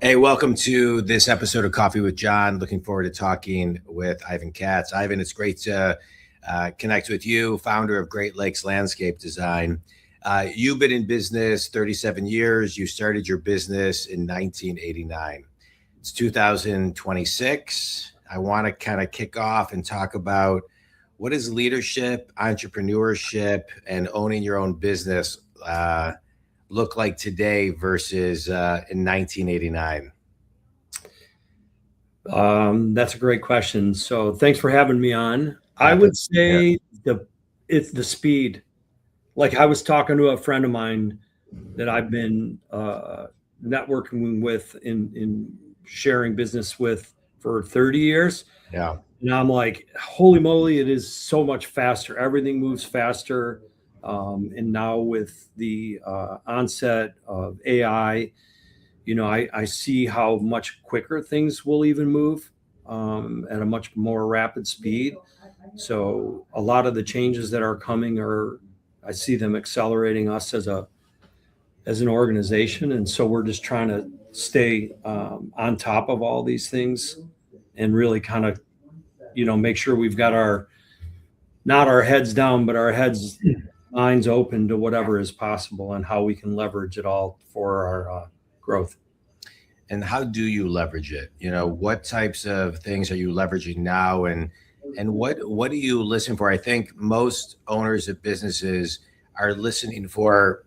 Hey, welcome to this episode of Coffee with John. Looking forward to talking with Ivan Katz. Ivan, it's great to connect with you, founder of Great Lakes Landscape Design. You've been in business 37 years. You started your business in 1989. It's 2026. I want to kind of kick off and talk about what is leadership, entrepreneurship, and owning your own business look like today versus in 1989? That's a great question. So thanks for having me on. I would say it's the speed. Like I was talking to a friend of mine that I've been networking with in sharing business with for 30 years. Yeah. And I'm like, holy moly, it is so much faster. Everything moves faster. And now with the onset of AI, I see how much quicker things will even move at a much more rapid speed. So a lot of the changes that are coming I see them accelerating us as an organization. And so we're just trying to stay on top of all these things and really kind of, make sure we've got not our heads down, but our minds open to whatever is possible and how we can leverage it all for our growth. And how do you leverage it? What types of things are you leveraging now, and what do you listen for? I think most owners of businesses are listening for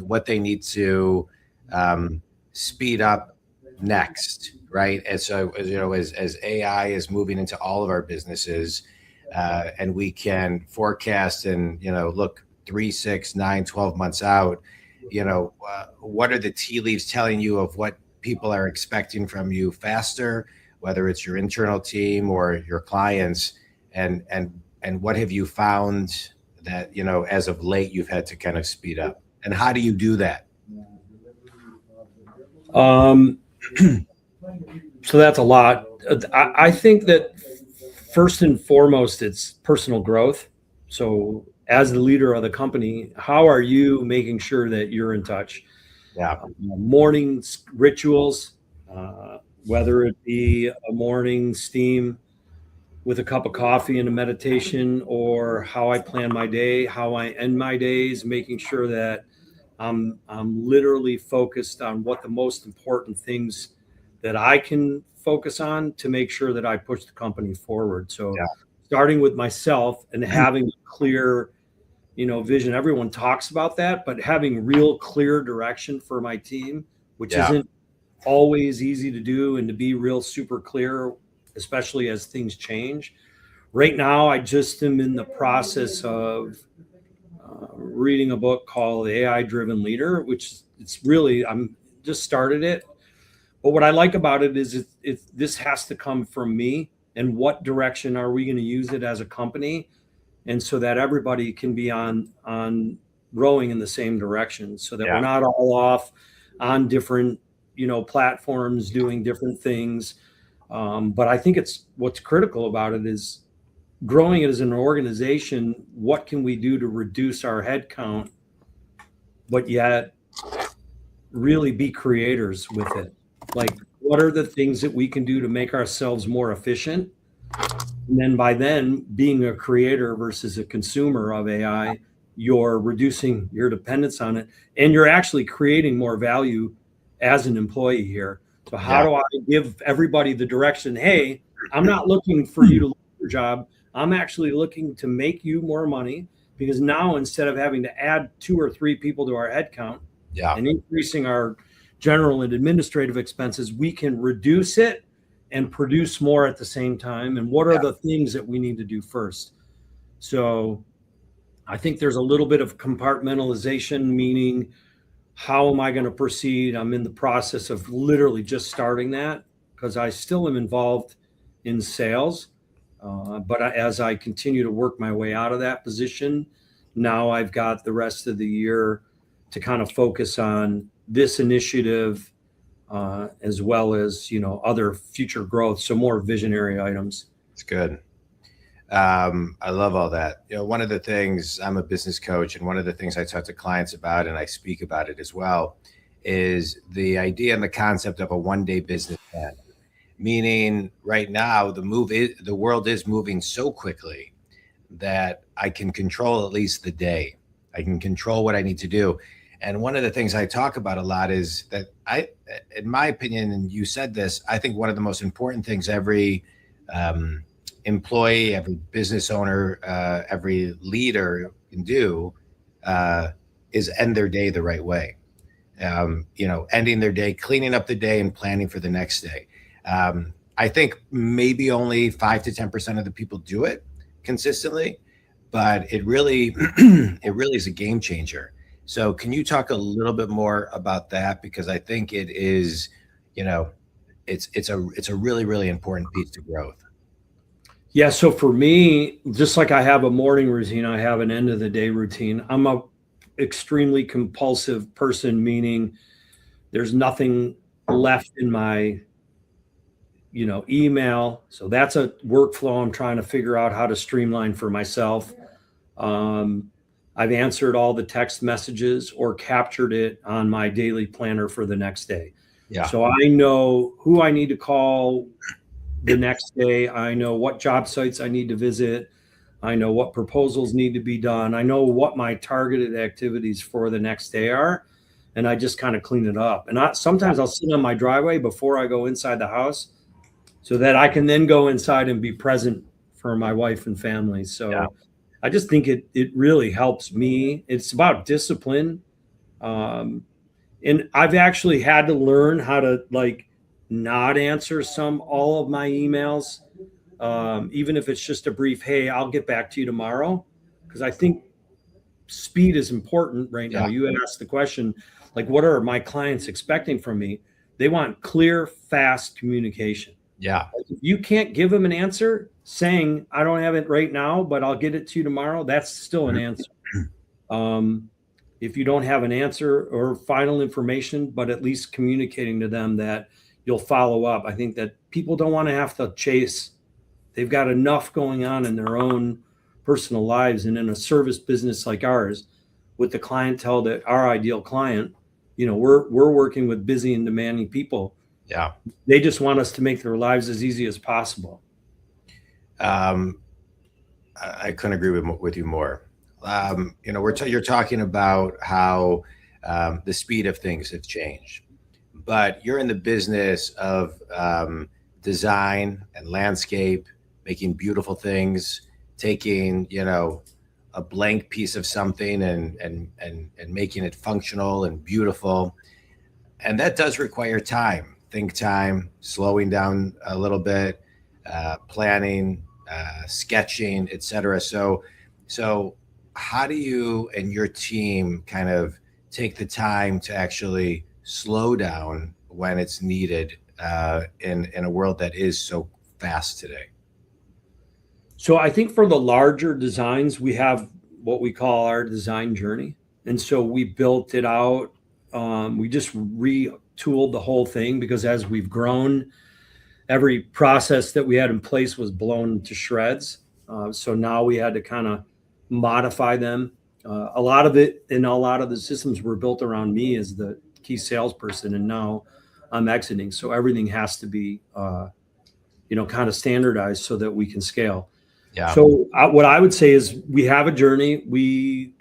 what they need to speed up next, right? And so, as AI is moving into all of our businesses, and we can forecast and look 3, 6, 9, 12 months out, what are the tea leaves telling you of what people are expecting from you faster, whether it's your internal team or your clients, and what have you found that as of late you've had to kind of speed up, and how do you do that? So that's a lot. I think that first and foremost, it's personal growth. So as the leader of the company, how are you making sure that you're in touch? Yeah. Morning rituals, whether it be a morning steam with a cup of coffee and a meditation, or how I plan my day, how I end my days, making sure that I'm literally focused on what the most important things that I can focus on to make sure that I push the company forward. So starting with myself and having a clear vision. Everyone talks about that, but having real clear direction for my team, which isn't always easy to do, and to be real super clear, especially as things change. Right now, I just am in the process of reading a book called AI Driven Leader, which I'm just started it. But what I like about it is this has to come from me, and what direction are we going to use it as a company? And so that everybody can be on rowing in the same direction, so that we're not all off on different, platforms doing different things. But I think what's critical about it is growing it as an organization. What can we do to reduce our head count, but yet really be creators with it? Like, what are the things that we can do to make ourselves more efficient? And then by then, being a creator versus a consumer of AI, you're reducing your dependence on it, and you're actually creating more value as an employee here. So how do I give everybody the direction? Hey, I'm not looking for you to lose your job. I'm actually looking to make you more money, because now instead of having to add 2 or 3 people to our headcount and increasing our general and administrative expenses, we can reduce it and produce more at the same time. And what are the things that we need to do first? So I think there's a little bit of compartmentalization, meaning how am I going to proceed? I'm in the process of literally just starting that, because I still am involved in sales. But as I continue to work my way out of that position, now I've got the rest of the year to kind of focus on this initiative, as well as, other future growth. So more visionary items. It's good. I love all that. One of the things, I'm a business coach, and one of the things I talk to clients about, and I speak about it as well, is the idea and the concept of a one-day business plan. Meaning, right now, the world is moving so quickly that I can control at least the day. I can control what I need to do. And one of the things I talk about a lot is that in my opinion, and you said this, I think one of the most important things every employee, every business owner, every leader can do is end their day the right way. Ending their day, cleaning up the day, and planning for the next day. I think maybe only 5 to 10% of the people do it consistently, but it really, it really is a game changer. So, can you talk a little bit more about that? Because I think it is, it's a really really important piece to growth. Yeah. So for me, just like I have a morning routine, I have an end of the day routine. I'm a extremely compulsive person, meaning there's nothing left in my email. So that's a workflow I'm trying to figure out how to streamline for myself. I've answered all the text messages or captured it on my daily planner for the next day. Yeah. So I know who I need to call the next day. I know what job sites I need to visit. I know what proposals need to be done. I know what my targeted activities for the next day are. And I just kind of clean it up. And sometimes I'll sit on my driveway before I go inside the house so that I can then go inside and be present for my wife and family. So yeah. I just think it really helps me. It's about discipline. And I've actually had to learn how to not answer all of my emails. Even if it's just a brief, hey, I'll get back to you tomorrow. Because I think speed is important right now. You asked the question, what are my clients expecting from me? They want clear, fast communication. Yeah. If you can't give them an answer saying, I don't have it right now, but I'll get it to you tomorrow, that's still an answer. If you don't have an answer or final information, but at least communicating to them that you'll follow up. I think that people don't want to have to chase. They've got enough going on in their own personal lives. And in a service business like ours, with the clientele that our ideal client, we're working with busy and demanding people. Yeah. They just want us to make their lives as easy as possible. I couldn't agree with you more. You're talking about how the speed of things have changed, but you're in the business of design and landscape, making beautiful things, taking a blank piece of something and making it functional and beautiful, and that does require time, think time, slowing down a little bit, planning, sketching, etc. So how do you and your team kind of take the time to actually slow down when it's needed in a world that is so fast today? So I think for the larger designs, we have what we call our design journey. And so we built it out. We just retooled the whole thing because as we've grown, every process that we had in place was blown to shreds. So now we had to kind of modify them. A lot of it and a lot of the systems were built around me as the key salesperson, and now I'm exiting. So everything has to be, kind of standardized so that we can scale. Yeah. So what I would say is we have a journey. We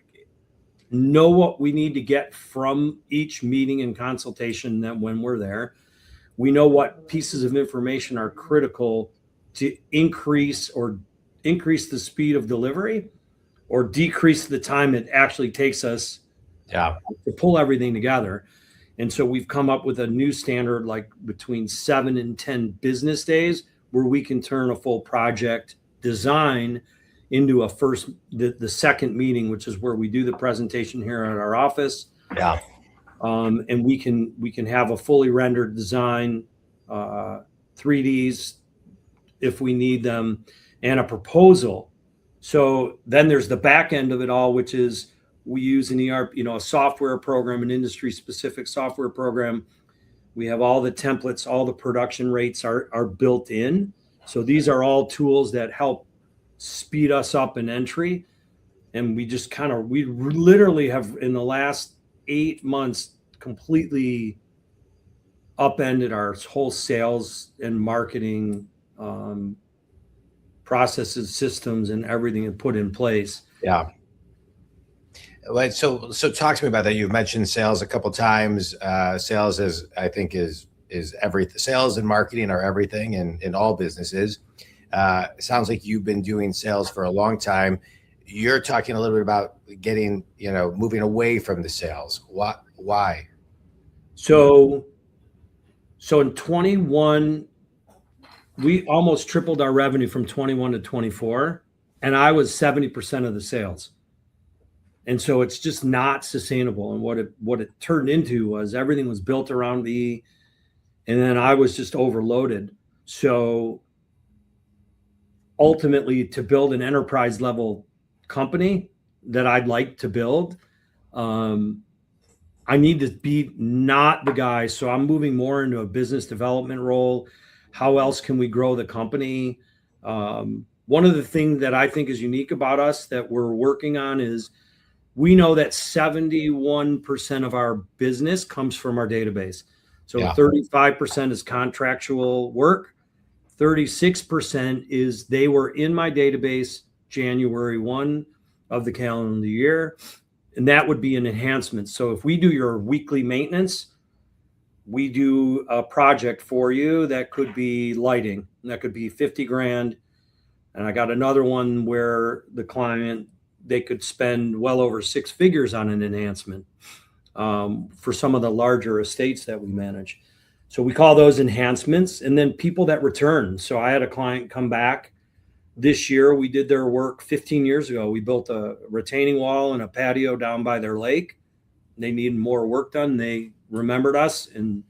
know what we need to get from each meeting and consultation that when we're there. We know what pieces of information are critical to increase the speed of delivery or decrease the time it actually takes us to pull everything together. And so we've come up with a new standard, like between 7 and 10 business days, where we can turn a full project design into the second meeting, which is where we do the presentation here at our office. Yeah. And we can have a fully rendered design, 3Ds if we need them, and a proposal. So then there's the back end of it all, which is we use an ERP, a software program, an industry specific software program. We have all the templates, all the production rates are built in. So these are all tools that help speed us up in entry. And we literally have in the last 8 months completely upended our whole sales and marketing processes, systems, and everything and put in place. Yeah. Right. So talk to me about that. You've mentioned sales a couple times. Sales is, I think, is everything. Sales and marketing are everything in all businesses. Sounds like you've been doing sales for a long time. You're talking a little bit about getting, moving away from the sales. What? Why? So in 21, we almost tripled our revenue from 21 to 24, and I was 70% of the sales. And so it's just not sustainable. And what it turned into was everything was built around me, and then I was just overloaded. So ultimately, to build an enterprise level company that I'd like to build, I need to be not the guy. So I'm moving more into a business development role. How else can we grow the company? One of the things that I think is unique about us that we're working on is we know that 71% of our business comes from our database. So 35% is contractual work. 36% is they were in my database January 1 of the calendar year. And that would be an enhancement. So if we do your weekly maintenance, we do a project for you that could be lighting. And that could be 50 grand. And I got another one where the client, they could spend well over 6 figures on an enhancement for some of the larger estates that we manage. So we call those enhancements. And then people that return. So I had a client come back this year. We did their work 15 years ago. We built a retaining wall and a patio down by their lake. They needed more work done. They remembered us, and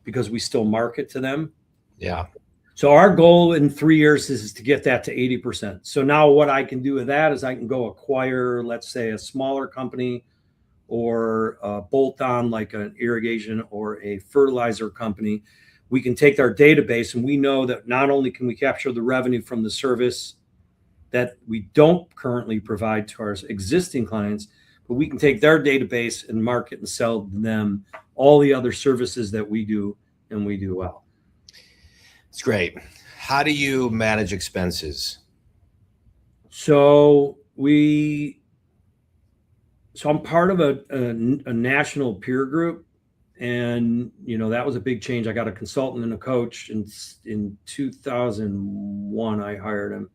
because we still market to them. Yeah. So our goal in 3 years is to get that to 80%. So now what I can do with that is I can go acquire, let's say, a smaller company or a bolt-on like an irrigation or a fertilizer company. We can take our database, and we know that not only can we capture the revenue from the service that we don't currently provide to our existing clients, but we can take their database and market and sell them all the other services that we do and we do well. It's great. How do you manage expenses? So I'm part of a national peer group, and that was a big change. I got a consultant and a coach in 2001. I hired him.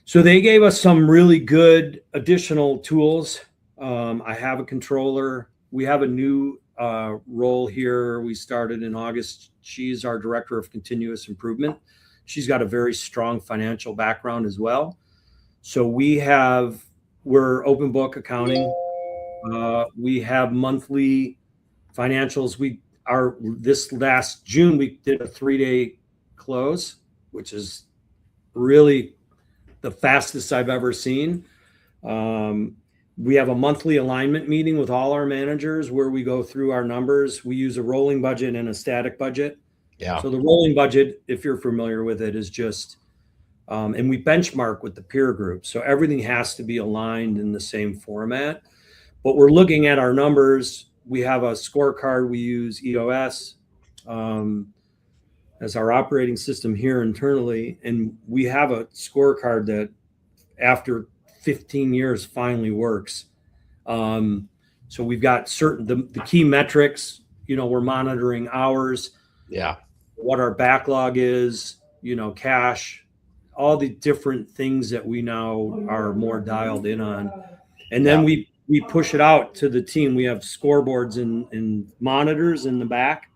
So they gave us some really good additional tools. I have a controller. We have a new role here. We started in August. She's our director of continuous improvement. She's got a very strong financial background as well. So we're open book accounting. We have monthly financials. This last June, we did a 3-day close, which is really the fastest I've ever seen. We have a monthly alignment meeting with all our managers where we go through our numbers. We use a rolling budget and a static budget. Yeah. So the rolling budget, if you're familiar with it, is just, and we benchmark with the peer group. So everything has to be aligned in the same format. But we're looking at our numbers. We have a scorecard. We use EOS as our operating system here internally. And we have a scorecard that after 15 years finally works. So we've got the key metrics, we're monitoring hours, what our backlog is, cash, all the different things that we now are more dialed in on. And then we push it out to the team. We have scoreboards and monitors in the back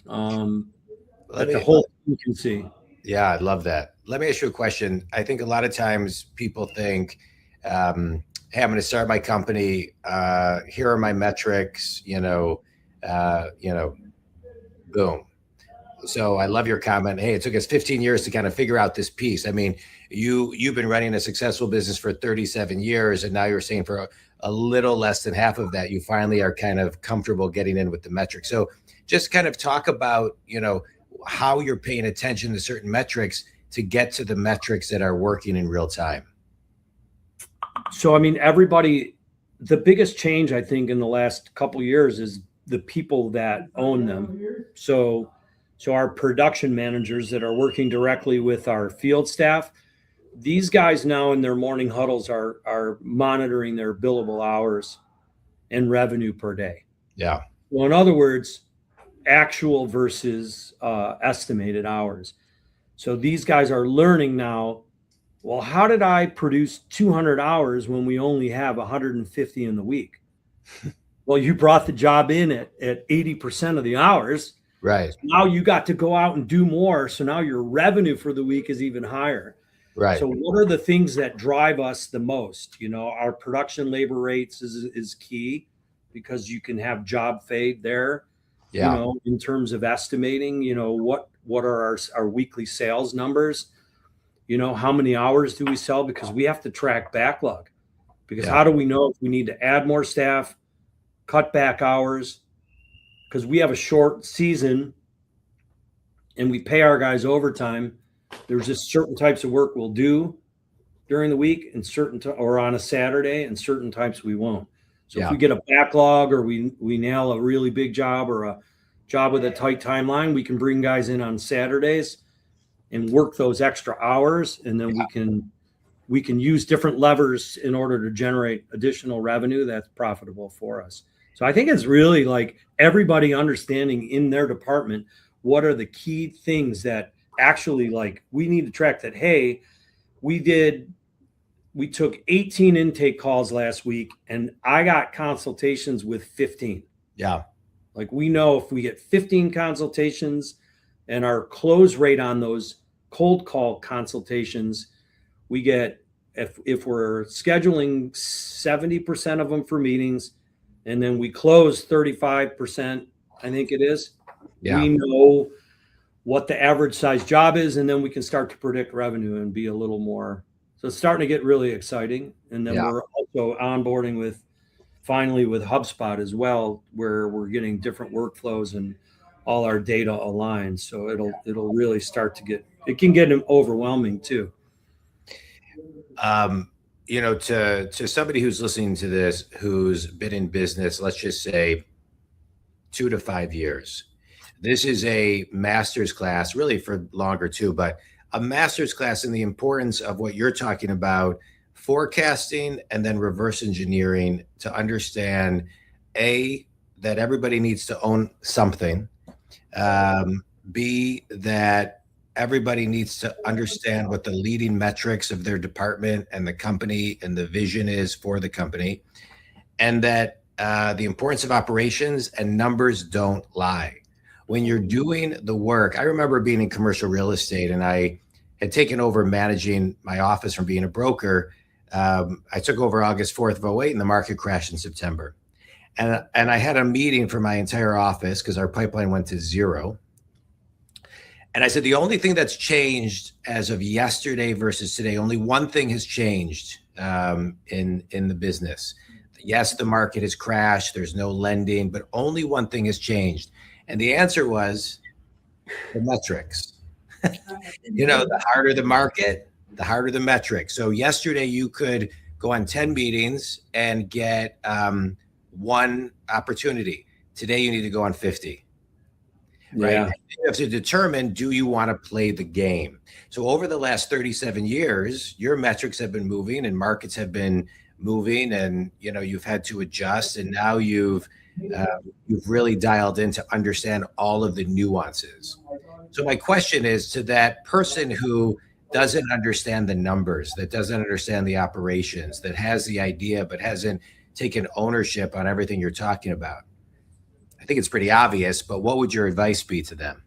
that the whole team can see. Yeah, I love that. Let me ask you a question. I think a lot of times people think, hey, I'm going to start my company. Here are my metrics, boom. So I love your comment. Hey, it took us 15 years to kind of figure out this piece. I mean, you've been running a successful business for 37 years, and now you're saying for a little less than half of that, you finally are kind of comfortable getting in with the metrics. So just kind of talk about, how you're paying attention to certain metrics to get to the metrics that are working in real time. So, I mean, everybody the biggest change I think in the last couple of years is the people that own them. So our production managers that are working directly with our field staff, these guys now in their morning huddles are monitoring their billable hours and revenue per day. Yeah. Well, in other words, actual versus estimated hours. So these guys are learning now. Well, how did I produce 200 hours when we only have 150 in the week? Well, you brought the job in at 80% of the hours. Right. So now you got to go out and do more. So now your revenue for the week is even higher. Right. So what are the things that drive us the most? Our production labor rates is key because you can have job fade there. Yeah. In terms of estimating, what are our weekly sales numbers? How many hours do we sell? Because we have to track backlog. Because how do we know if we need to add more staff, cut back hours? Because we have a short season and we pay our guys overtime. There's just certain types of work we'll do during the week and or on a Saturday, and certain types we won't. So if we get a backlog or we nail a really big job or a job with a tight timeline, we can bring guys in on Saturdays and work those extra hours, and then we can use different levers in order to generate additional revenue that's profitable for us. So I think it's really like everybody understanding in their department what are the key things that actually, like, we need to track that. Hey, we took 18 intake calls last week and I got consultations with 15. Yeah. Like, we know if we get 15 consultations and our close rate on those cold call consultations, we get, if we're scheduling 70% of them for meetings and then we close 35%, I think it is, we know what the average size job is, and then we can start to predict revenue and be a little more. So it's starting to get really exciting. And then we're also onboarding finally with HubSpot as well, where we're getting different workflows and all our data aligned. So it'll really start to it can get overwhelming too. To somebody who's listening to this, who's been in business, let's just say 2 to 5 years, this is a master's class, really for longer too, but a master's class in the importance of what you're talking about, forecasting and then reverse engineering to understand that everybody needs to own something. B, that everybody needs to understand what the leading metrics of their department and the company and the vision is for the company. And that the importance of operations and numbers don't lie. When you're doing the work, I remember being in commercial real estate and I had taken over managing my office from being a broker. I took over August 4th of 2008 and the market crashed in September. And I had a meeting for my entire office because our pipeline went to zero. And I said, the only thing that's changed as of yesterday versus today, only one thing has changed in the business. Yes, the market has crashed. There's no lending, but only one thing has changed. And the answer was the metrics. The harder the market, the harder the metrics. So yesterday you could go on 10 meetings and get one opportunity. Today you need to go on 50. Right. Yeah. You have to determine, do you want to play the game? So over the last 37 years, your metrics have been moving and markets have been moving, and you've had to adjust, and now you've really dialed in to understand all of the nuances. So my question is to that person who doesn't understand the numbers, that doesn't understand the operations, that has the idea but hasn't taken ownership on everything you're talking about. I think it's pretty obvious, but what would your advice be to them?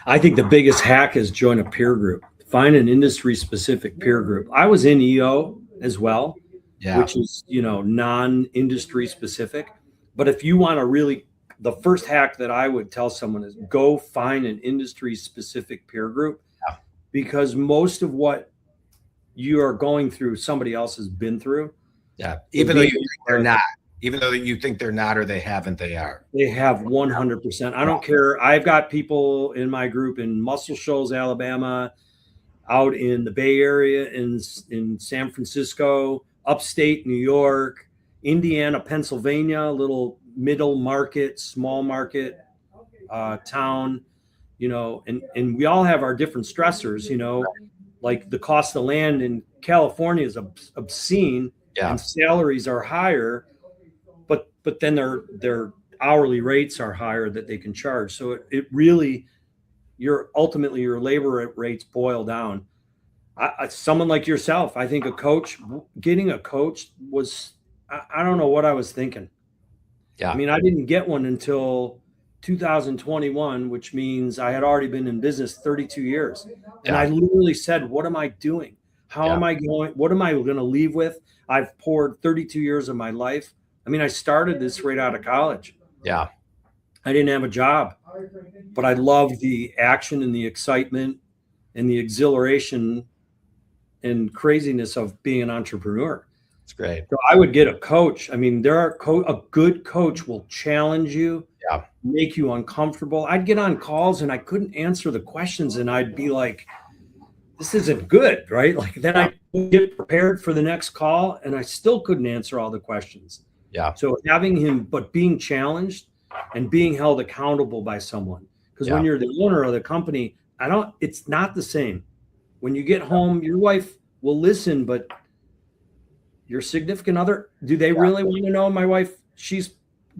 I think the biggest hack is join a peer group. Find an industry-specific peer group. I was in EO as well, which is, non-industry specific. But if you want to the first hack that I would tell someone is go find an industry-specific peer group, because most of what you are going through, somebody else has been through. Yeah, even though you think they're not. Even though you think they're not, or they haven't, they are. They have 100%. I don't care. I've got people in my group in Muscle Shoals, Alabama, out in the Bay Area, in San Francisco, upstate New York, Indiana, Pennsylvania, little middle market, small market town, and we all have our different stressors, like the cost of land in California is obscene, Yeah. and salaries are higher, but then their hourly rates are higher that they can charge. So it really, ultimately your labor rates boil down. Someone like yourself, I think getting a coach was, I don't know what I was thinking. Yeah. I mean, I didn't get one until 2021, which means I had already been in business 32 years. And I literally said, what am I doing? How am I going? What am I going to leave with? I've poured 32 years of my life. I mean, I started this right out of college. Yeah. I didn't have a job, but I loved the action and the excitement and the exhilaration and craziness of being an entrepreneur. It's great. So I would get a coach. I mean, a good coach will challenge you, make you uncomfortable. I'd get on calls and I couldn't answer the questions, and I'd be like, this isn't good, right? Like then I get prepared for the next call and I still couldn't answer all the questions. Yeah. So having him, but being challenged and being held accountable by someone, because when you're the owner of the company, it's not the same. When you get home, your wife will listen, but your significant other, do they really want to know? My wife, she's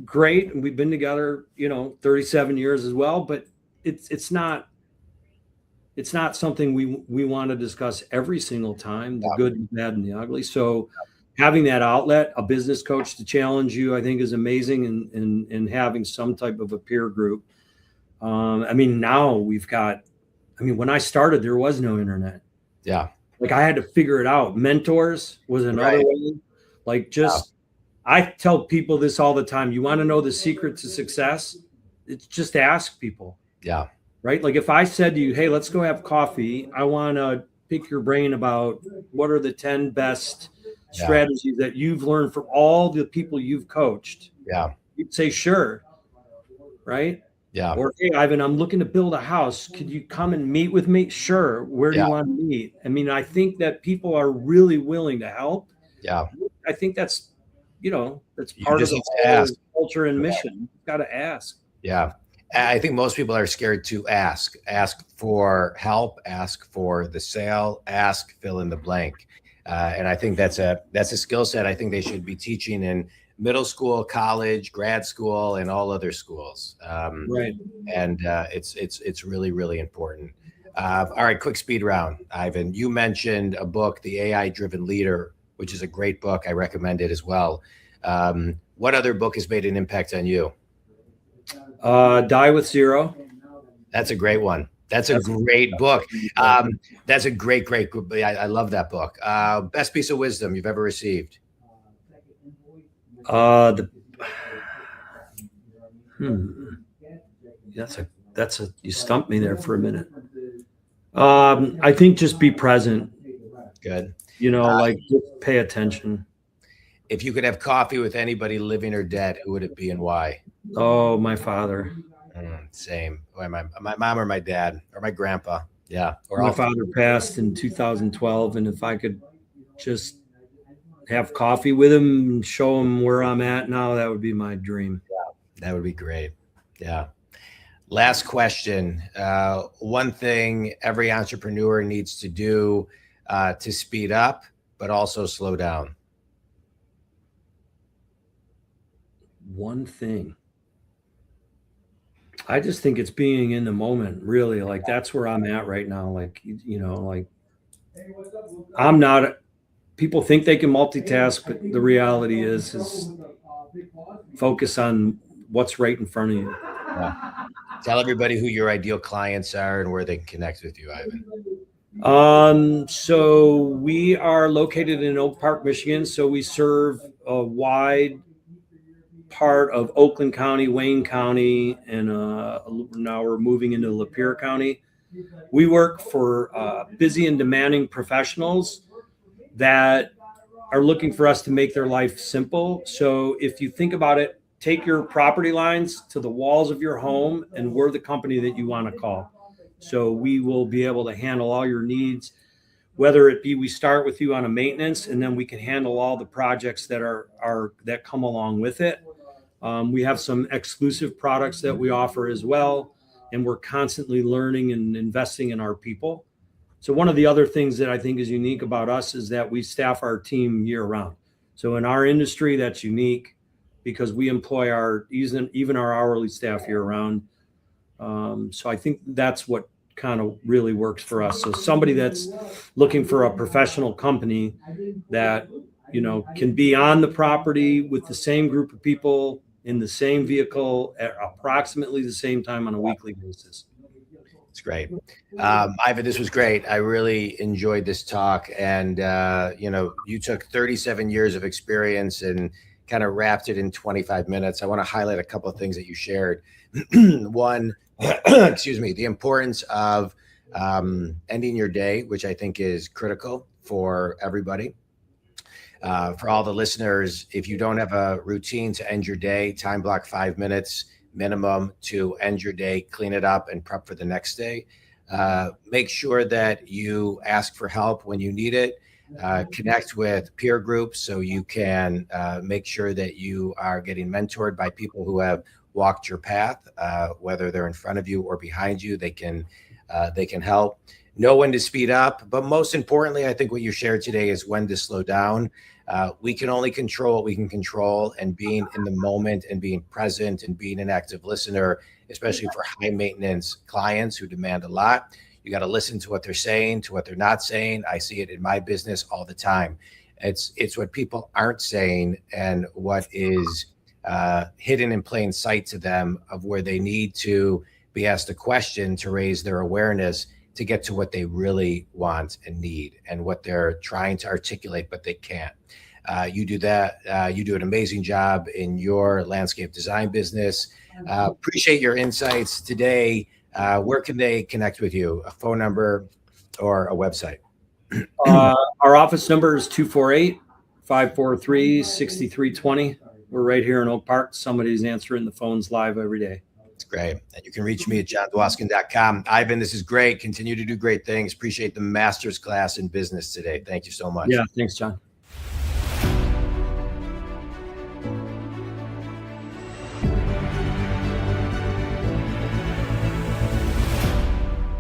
great, and we've been together, 37 years as well, but it's not something we want to discuss every single time, the good, the bad, and the ugly. So having that outlet, a business coach to challenge you, I think is amazing, and having some type of a peer group. I mean, now when I started, there was no internet. Yeah. Like I had to figure it out. Mentors was another way. Like I tell people this all the time. You want to know the secret to success? It's just ask people. Yeah. Right. Like if I said to you, hey, let's go have coffee. I want to pick your brain about what are the 10 best strategies that you've learned from all the people you've coached. Yeah. You'd say, sure. Right. Yeah. Or, hey, Ivan, I'm looking to build a house. Could you come and meet with me? Sure. Where do you want to meet? I mean, I think that people are really willing to help. Yeah. I think that's part of the culture and mission. You've got to ask. Yeah. I think most people are scared to ask for help, ask for the sale, fill in the blank. And I think that's a skill set I think they should be teaching in middle school, college, grad school, and all other schools. Right. And it's really, really important. All right, quick speed round, Ivan. You mentioned a book, The AI Driven Leader, which is a great book. I recommend it as well. What other book has made an impact on you? Die with Zero. That's a great one. That's a great book. That's a great. I love that book. Best piece of wisdom you've ever received? You stumped me there for a minute. I think just be present. Good. Just pay attention. If you could have coffee with anybody living or dead, who would it be and why? Oh, my father. Same. Or my mom or my dad or my grandpa. Yeah. Or my father passed in 2012, and if I could just have coffee with him and show him where I'm at now, that would be my dream. Yeah, that would be great. Yeah. Last question. One thing every entrepreneur needs to do to speed up, but also slow down. One thing. I just think it's being in the moment, really. Like that's where I'm at right now. Like, I'm not, people think they can multitask, but the reality is focus on what's right in front of you. Yeah. Tell everybody who your ideal clients are and where they can connect with you, Ivan. So we are located in Oak Park, Michigan. So we serve a wide part of Oakland County, Wayne County, and now we're moving into Lapeer County. We work for busy and demanding professionals that are looking for us to make their life simple. So if you think about it, take your property lines to the walls of your home, and we're the company that you want to call. So we will be able to handle all your needs. whether it be we start with you on a maintenance and then we can handle all the projects that come along with it. We have some exclusive products that we offer as well, and we're constantly learning and investing in our people. So one of the other things that I think is unique about us is that we staff our team year round. So in our industry, that's unique because we employ even our hourly staff year round. So I think that's what kind of really works for us. So somebody that's looking for a professional company that, can be on the property with the same group of people in the same vehicle at approximately the same time on a weekly basis. It's great. Ivan, this was great. I really enjoyed this talk. And, you took 37 years of experience and kind of wrapped it in 25 minutes. I want to highlight a couple of things that you shared. One, excuse me, the importance of ending your day, which I think is critical for everybody. For all the listeners, if you don't have a routine to end your day, time block 5 minutes minimum to end your day, clean it up and prep for the next day. Make sure that you ask for help when you need it. Connect with peer groups so you can make sure that you are getting mentored by people who have walked your path, whether they're in front of you or behind you. They can help. Know when to speed up, but most importantly, I think what you shared today is when to slow down. We can only control what we can control, and being in the moment and being present and being an active listener, especially for high maintenance clients who demand a lot. You got to listen to what they're saying, to what they're not saying. I see it in my business all the time. It's what people aren't saying and what is hidden in plain sight to them of where they need to be asked a question to raise their awareness to get to what they really want and need and what they're trying to articulate, but they can't. You do that. You do an amazing job in your landscape design business. Appreciate your insights today. Where can they connect with you? A phone number or a website? Our office number is 248-543-6320. We're right here in Oak Park. Somebody's answering the phones live every day. It's great. And you can reach me at johndwoskin.com. Ivan, this is great. Continue to do great things. Appreciate the master's class in business today. Thank you so much. Yeah, thanks, John.